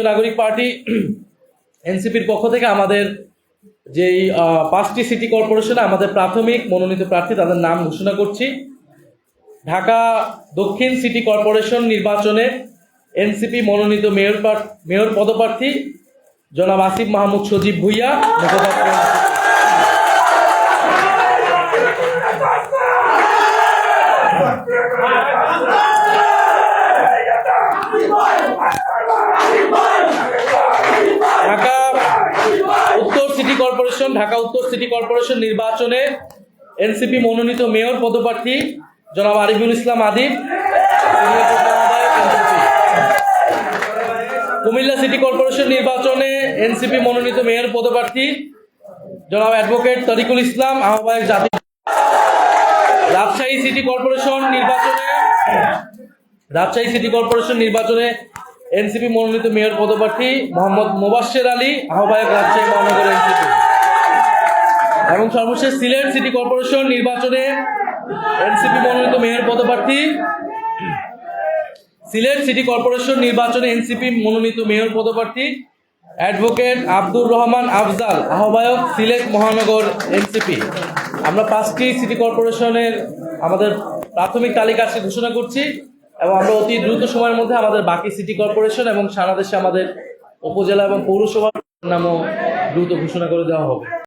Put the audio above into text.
নাগরিক পার্টি এনসিপির পক্ষ থেকে আমাদের যেই 5টি সিটি কর্পোরেশনে আমাদের প্রাথমিক মনোনীত প্রার্থী তাদের নাম ঘোষণা করছি। ঢাকা দক্ষিণ সিটি কর্পোরেশন নির্বাচনে এনসিপি মনোনীত মেয়র পদপ্রার্থী জনাব আসিফ মাহমুদ সজীব ভুইয়া, মুখপাত্র। ঢাকা উত্তর সিটি কর্পোরেশন নির্বাচনে এনসিপি মনোনীত মেয়র পদপ্রার্থী জনাব আরিফুল ইসলাম আদিব। কুমিল্লা সিটি কর্পোরেশন নির্বাচনে এনসিপি মনোনীত মেয়র পদপ্রার্থী জনাব অ্যাডভোকেট তরিকুল ইসলাম, আহ্বায়ক জাতীয়। রাজশাহী সিটি কর্পোরেশন নির্বাচনে এনসিপি মনোনীত মেয়র পদপ্রার্থী মোহাম্মদ মোবাশ্বের আলী, আহ্বায়ক রাজশাহী মহানগর এনসিপি। এবং সর্বশেষ সিলেট সিটি কর্পোরেশন নির্বাচনে এনসিপি মনোনীত মেয়র পদপ্রার্থী অ্যাডভোকেট আব্দুর রহমান আফজাল, আহ্বায়ক সিলেট মহানগর এনসিপি। আমরা 5টি সিটি কর্পোরেশনের আমাদের প্রাথমিক তালিকা ঘোষণা করছি এবং আমরা অতি দ্রুত সময়ের মধ্যে আমাদের বাকি সিটি কর্পোরেশন এবং সারা দেশে আমাদের উপজেলা এবং পৌরসভার নামও দ্রুত ঘোষণা করে দেওয়া হবে।